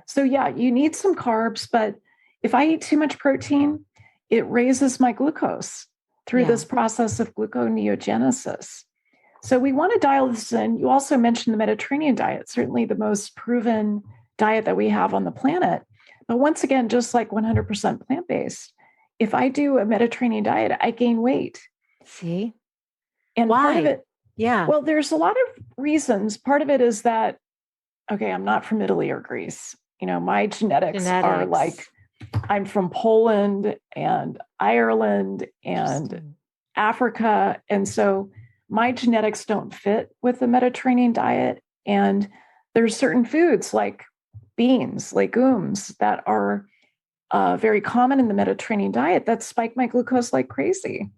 So you need some carbs, but if I eat too much protein, it raises my glucose through this process of gluconeogenesis. So we want to dial this in. You also mentioned the Mediterranean diet, certainly the most proven diet that we have on the planet. But once again, just like 100% plant-based, if I do a Mediterranean diet, I gain weight. See? And why? Part of it, well, there's a lot of reasons. Part of it is that, I'm not from Italy or Greece. My genetics are like, I'm from Poland and Ireland and Africa. And so my genetics don't fit with the Mediterranean diet. And there's certain foods like beans, legumes that are very common in the Mediterranean diet that spike my glucose like crazy.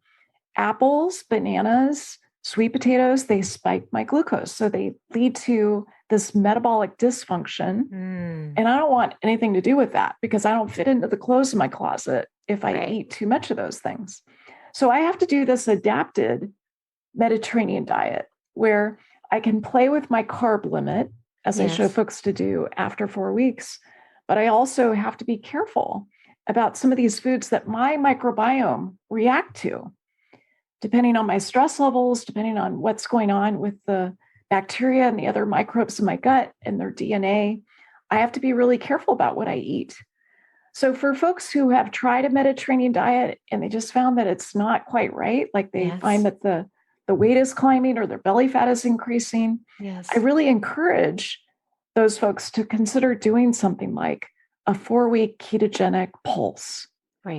apples, bananas, sweet potatoes, they spike my glucose. So they lead to this metabolic dysfunction. And I don't want anything to do with that because I don't fit into the clothes in my closet if I eat too much of those things. So I have to do this adapted Mediterranean diet where I can play with my carb limit, as I show folks to do after 4 weeks. But I also have to be careful about some of these foods that my microbiome react to, depending on my stress levels, depending on what's going on with the bacteria and the other microbes in my gut and their DNA. I have to be really careful about what I eat. So for folks who have tried a Mediterranean diet and they just found that it's not quite right, like they find that the weight is climbing or their belly fat is increasing, I really encourage those folks to consider doing something like a 4-week ketogenic pulse.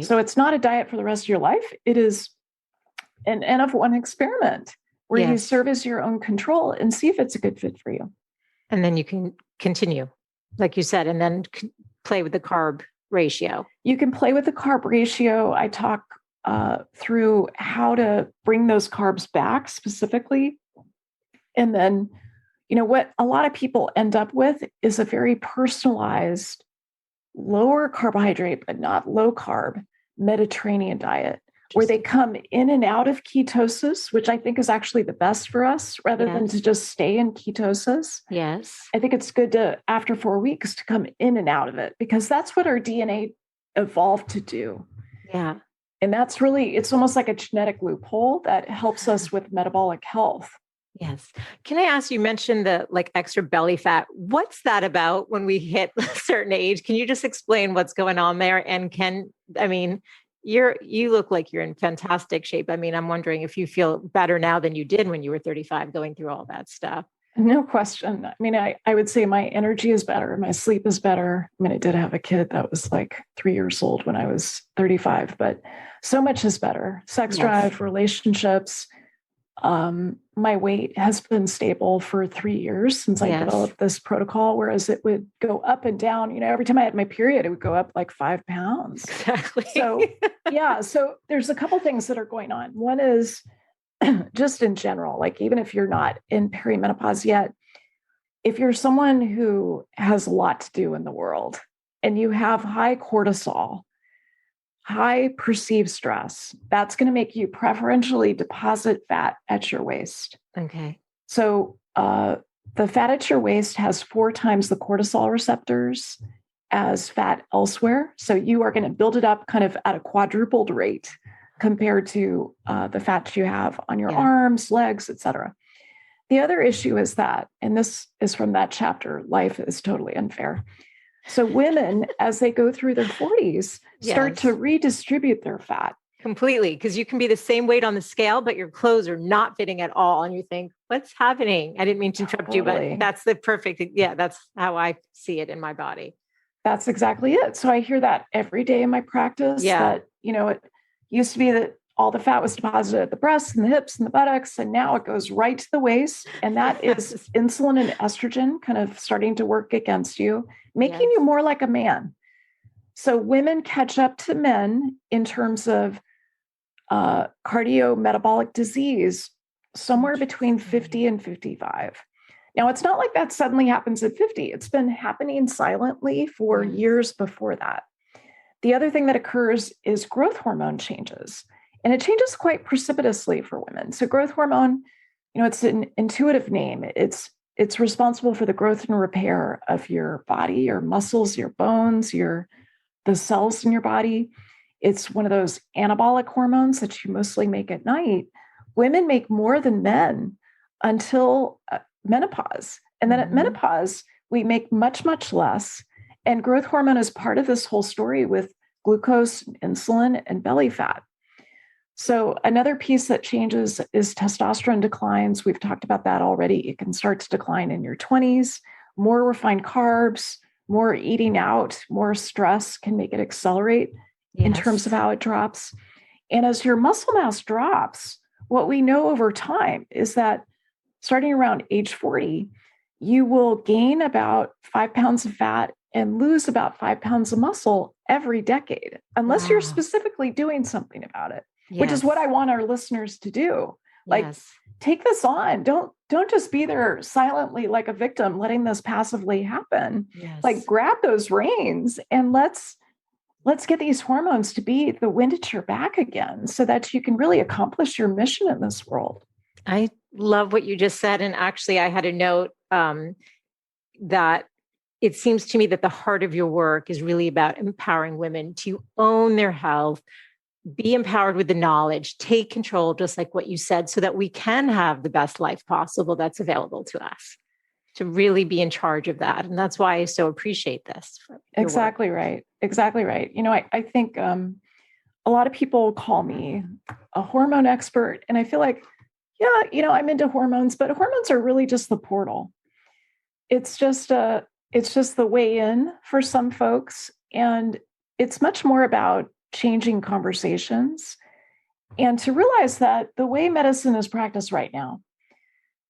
So it's not a diet for the rest of your life. It is an N of 1 experiment where you serve as your own control and see if it's a good fit for you. And then you can continue, like you said, and then play with the carb ratio. You can play with the carb ratio. I talk through how to bring those carbs back specifically. And then, what a lot of people end up with is a very personalized, lower carbohydrate, but not low carb Mediterranean diet, where they come in and out of ketosis, which I think is actually the best for us rather than to just stay in ketosis. I think it's good to, after 4 weeks, to come in and out of it because that's what our DNA evolved to do. And that's really, it's almost like a genetic loophole that helps us with metabolic health. Can I ask, you mentioned the extra belly fat. What's that about when we hit a certain age? Can you just explain what's going on there? And you look like you're in fantastic shape. I'm wondering if you feel better now than you did when you were 35 going through all that stuff. No question. I would say my energy is better. My sleep is better. I did have a kid that was 3 years old when I was 35, but so much is better. Sex drive, relationships. My weight has been stable for 3 years since I developed this protocol, whereas it would go up and down. Every time I had my period, it would go up 5 pounds. Exactly. So there's a couple things that are going on. One is just in general, even if you're not in perimenopause yet, if you're someone who has a lot to do in the world and you have high cortisol, high perceived stress, that's going to make you preferentially deposit fat at your waist. So the fat at your waist has 4 times the cortisol receptors as fat elsewhere. So you are going to build it up kind of at a quadrupled rate compared to the fat you have on your arms, legs, etc. The other issue is that, and this is from that chapter, Life is Totally Unfair. So women, as they go through their 40s, start to redistribute their fat. Completely, because you can be the same weight on the scale, but your clothes are not fitting at all. And you think, what's happening? I didn't mean to interrupt you, but that's the perfect, that's how I see it in my body. That's exactly it. So I hear that every day in my practice that, it used to be that all the fat was deposited at the breasts and the hips and the buttocks, and now it goes right to the waist. And that is insulin and estrogen kind of starting to work against you, making you more like a man. So women catch up to men in terms of cardiometabolic disease somewhere between 50 and 55. Now, it's not like that suddenly happens at 50. It's been happening silently for years before that. The other thing that occurs is growth hormone changes. And it changes quite precipitously for women. So growth hormone, it's an intuitive name. It's responsible for the growth and repair of your body, your muscles, your bones, the cells in your body. It's one of those anabolic hormones that you mostly make at night. Women make more than men until menopause. And then at menopause, we make much, much less. And growth hormone is part of this whole story with glucose, insulin, and belly fat. So another piece that changes is testosterone declines. We've talked about that already. It can start to decline in your 20s. More refined carbs, more eating out, more stress can make it accelerate in terms of how it drops. And as your muscle mass drops, what we know over time is that starting around age 40, you will gain about 5 pounds of fat and lose about 5 pounds of muscle every decade, unless you're specifically doing something about it. which is what Yes. I want our listeners to do. Like, Yes. take this on. Don't just be there silently like a victim, letting this passively happen. Like, Yes. grab those reins and let's get these hormones to be the wind at your back again so that you can really accomplish your mission in this world. I love what you just said. And actually, I had a note that it seems to me that the heart of your work is really about empowering women to own their health, be empowered with the knowledge, take control, just like what you said, so that we can have the best life possible that's available to us, to really be in charge of that. And that's why I so appreciate this. Exactly right. Exactly right. I think a lot of people call me a hormone expert, and I feel like, yeah, I'm into hormones, but hormones are really just the portal. It's just the way in for some folks, and it's much more about changing conversations and to realize that the way medicine is practiced right now,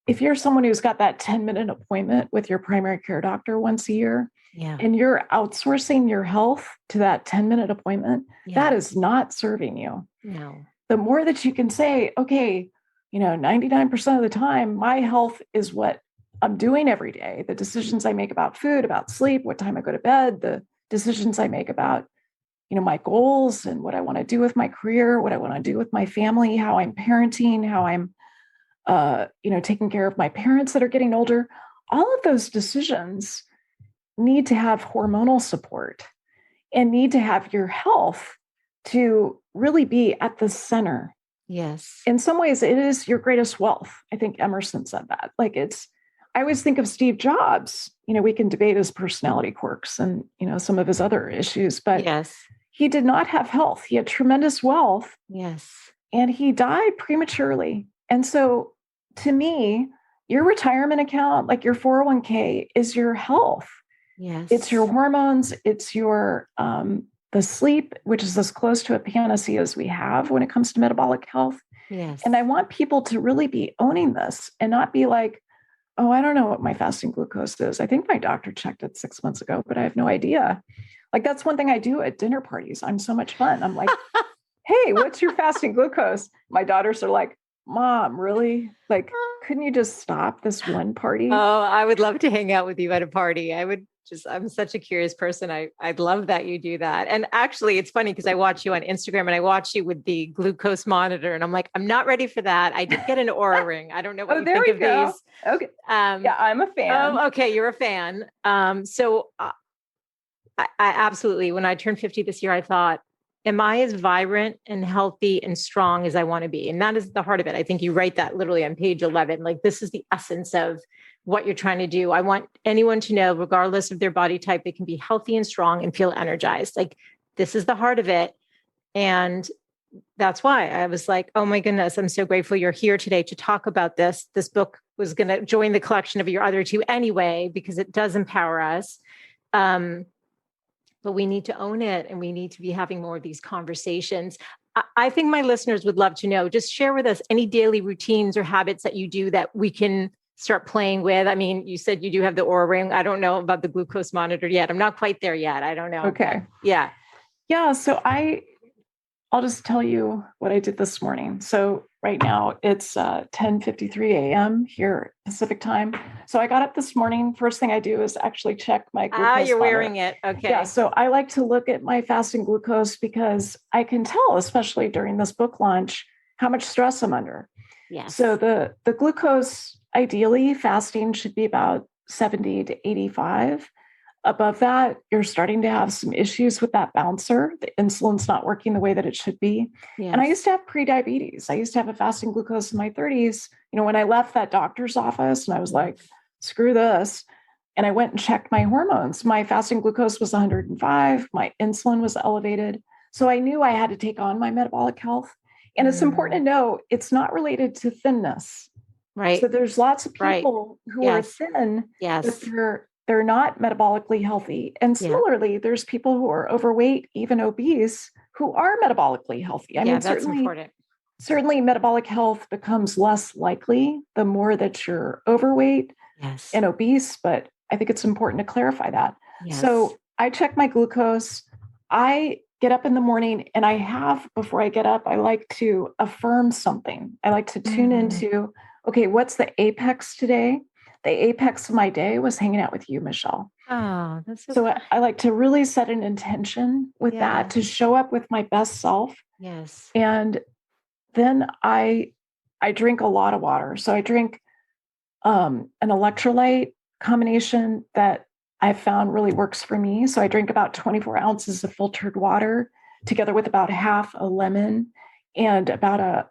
if you're someone who's got that 10-minute appointment with your primary care doctor once a year, Yeah. and you're outsourcing your health to that 10-minute appointment, that is not serving you. No. The more that you can say, okay, 99% of the time, my health is what I'm doing every day. The decisions I make about food, about sleep, what time I go to bed, the decisions I make about, my goals and what I want to do with my career, what I want to do with my family, how I'm parenting, how I'm, taking care of my parents that are getting older. All of those decisions need to have hormonal support and need to have your health to really be at the center. Yes. In some ways, it is your greatest wealth. I think Emerson said that. I always think of Steve Jobs. We can debate his personality quirks and, some of his other issues, but yes. he did not have health. He had tremendous wealth. Yes. And he died prematurely. And so to me, your retirement account, like your 401k, is your health. Yes. It's your hormones. It's your the sleep, which is as close to a panacea as we have when it comes to metabolic health. Yes. And I want people to really be owning this and not be like, oh, I don't know what my fasting glucose is. I think my doctor checked it 6 months ago, but I have no idea. Like, that's one thing I do at dinner parties. I'm so much fun. I'm like, hey, what's your fasting glucose? My daughters are like, Mom, really? Like, couldn't you just stop this one party? Oh, I would love to hang out with you at a party. I'm such a curious person. I'd love that you do that. And actually, it's funny because I watch you on Instagram and I watch you with the glucose monitor and I'm like, I'm not ready for that. I did get an Oura ring. I don't know what you think of these. Okay. Yeah, I'm a fan. Oh, okay. You're a fan. So I absolutely, when I turned 50 this year, I thought, am I as vibrant and healthy and strong as I want to be? And that is the heart of it. I think you write that literally on page 11. Like, this is the essence of what you're trying to do. I want anyone to know, regardless of their body type, they can be healthy and strong and feel energized. Like, this is the heart of it. And that's why I was like, oh my goodness, I'm so grateful you're here today to talk about this. This book was going to join the collection of your other two anyway, because it does empower us. But we need to own it and we need to be having more of these conversations. I think my listeners would love to know, just share with us any daily routines or habits that you do that we can start playing with. I mean, you said you do have the Oura ring. I don't know about the glucose monitor yet. I'm not quite there yet. I don't know. Okay. Yeah. Yeah. So I'll just tell you what I did this morning. So right now it's 10:53 a.m. here Pacific time. So I got up this morning. First thing I do is actually check my glucose You're monitor. wearing it. Okay. Yeah. So I like to look at my fasting glucose because I can tell, especially during this book launch, how much stress I'm under. Yes. So the glucose, ideally, fasting should be about 70 to 85. Above that, you're starting to have some issues with that bouncer. The insulin's not working the way that it should be. Yes. And I used to have prediabetes. I used to have a fasting glucose in my 30s. When I left that doctor's office and I was like, screw this. And I went and checked my hormones. My fasting glucose was 105. My insulin was elevated. So I knew I had to take on my metabolic health. And it's important to know it's not related to thinness. Right. So there's lots of people who are thin, but they're not metabolically healthy. And similarly, there's people who are overweight, even obese, who are metabolically healthy. I mean, that's important. Certainly metabolic health becomes less likely the more that you're overweight and obese, but I think it's important to clarify that. Yes. So I check my glucose. I get up in the morning, and before I get up, I like to affirm something. I like to tune into, okay, what's the apex today? The apex of my day was hanging out with you, Michele. Oh, that's So I like to really set an intention with that to show up with my best self. Yes. And then I drink a lot of water. So I drink an electrolyte combination that I've found really works for me. So I drink about 24 ounces of filtered water together with about half a lemon and about a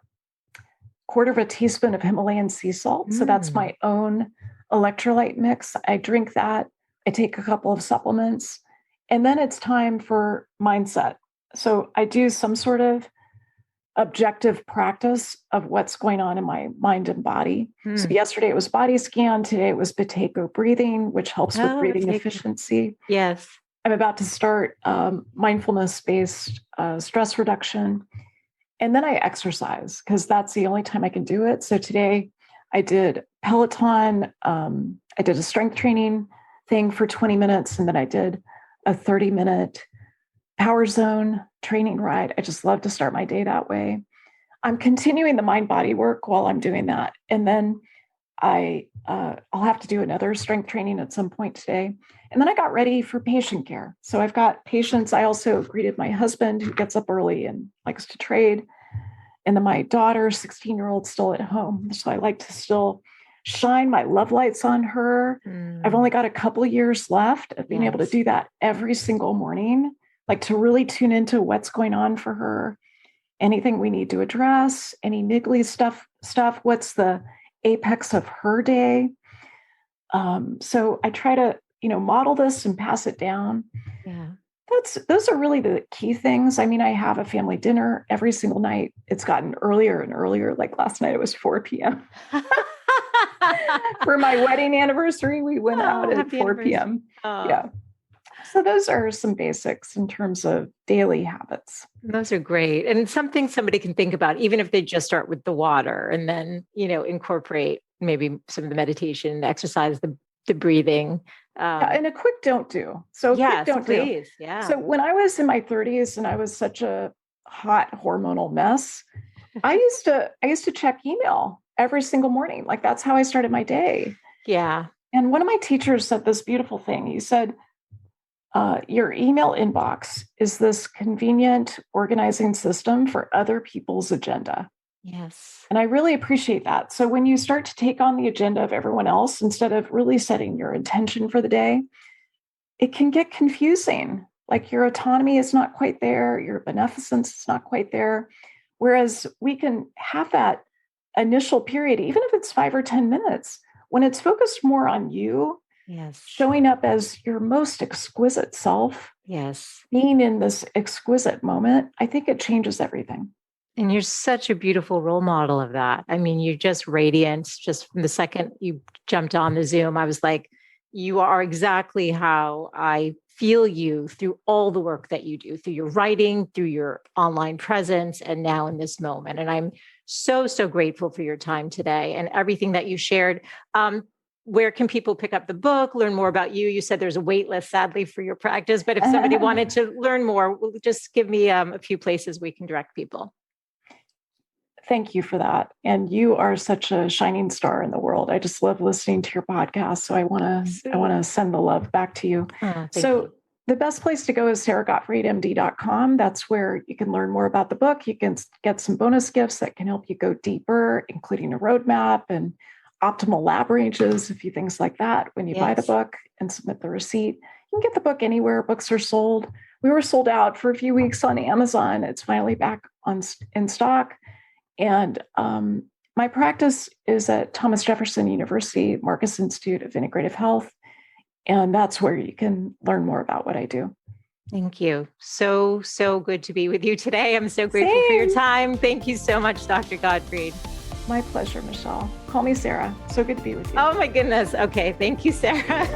quarter of a teaspoon of Himalayan sea salt. So that's my own electrolyte mix. I drink that. I take a couple of supplements, and then it's time for mindset. So I do some sort of objective practice of what's going on in my mind and body. So yesterday it was body scan. Today it was potato breathing, which helps with breathing efficiency. Yes. I'm about to start mindfulness-based stress reduction. And then I exercise because that's the only time I can do it. So today I did Peloton. I did a strength training thing for 20 minutes. And then I did a 30-minute power zone training ride. I just love to start my day that way. I'm continuing the mind body work while I'm doing that. And then I'll have to do another strength training at some point today. And then I got ready for patient care. So I've got patients. I also greeted my husband who gets up early and likes to trade. And then my daughter, 16-year-old, still at home. So I like to still shine my love lights on her. I've only got a couple years left of being able to do that every single morning, like to really tune into what's going on for her, anything we need to address, any niggly stuff, what's the apex of her day. So I try to, model this and pass it down. Yeah. Those are really the key things. I mean, I have a family dinner every single night. It's gotten earlier and earlier. Like last night, it was 4 p.m. For my wedding anniversary, we went out at 4 p.m. Yeah. So those are some basics in terms of daily habits. Those are great. And something somebody can think about, even if they just start with the water and then, incorporate maybe some of the meditation, exercise, the breathing. And a quick don't do. So yes, quick don't please. do. Yeah. So when I was in my 30s and I was such a hot hormonal mess, I used to check email every single morning. Like that's how I started my day. Yeah. And one of my teachers said this beautiful thing. He said, your email inbox is this convenient organizing system for other people's agenda. Yes. And I really appreciate that. So when you start to take on the agenda of everyone else, instead of really setting your intention for the day, it can get confusing. Like your autonomy is not quite there. Your beneficence is not quite there. Whereas we can have that initial period, even if it's 5 or 10 minutes, when it's focused more on you, showing up as your most exquisite self, being in this exquisite moment, I think it changes everything. And you're such a beautiful role model of that. I mean, you're just radiant. Just from the second you jumped on the Zoom, I was like, you are exactly how I feel you through all the work that you do, through your writing, through your online presence, and now in this moment. And I'm so, so grateful for your time today and everything that you shared. Where can people pick up the book, learn more about you? You said there's a wait list, sadly, for your practice, but if somebody wanted to learn more, just give me a few places we can direct people. Thank you for that. And you are such a shining star in the world. I just love listening to your podcast. So I want to send the love back to you. Thank you. The best place to go is saragottfriedmd.com. That's where you can learn more about the book. You can get some bonus gifts that can help you go deeper, including a roadmap and optimal lab ranges, a few things like that when you buy the book and submit the receipt. You can get the book anywhere books are sold. We were sold out for a few weeks on Amazon. It's finally back in stock. And my practice is at Thomas Jefferson University, Marcus Institute of Integrative Health. And that's where you can learn more about what I do. Thank you. So, so good to be with you today. I'm so grateful for your time. Thank you so much, Dr. Gottfried. My pleasure, Michele. Call me Sara. So good to be with you. Oh my goodness. Okay. Thank you, Sara.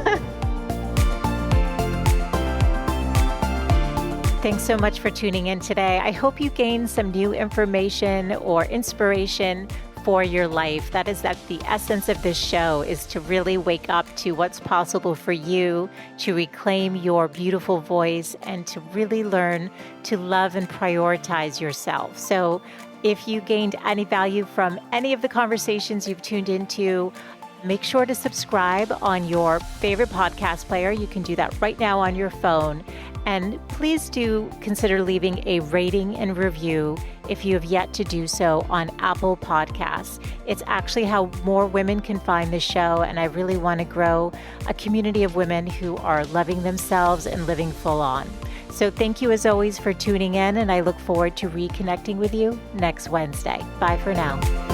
Thanks so much for tuning in today. I hope you gained some new information or inspiration for your life. That is the essence of this show, is to really wake up to what's possible for you, to reclaim your beautiful voice, and to really learn to love and prioritize yourself. So if you gained any value from any of the conversations you've tuned into, make sure to subscribe on your favorite podcast player. You can do that right now on your phone. And please do consider leaving a rating and review if you have yet to do so on Apple Podcasts. It's actually how more women can find the show, and I really want to grow a community of women who are loving themselves and living full on. So thank you as always for tuning in, and I look forward to reconnecting with you next Wednesday. Bye for now.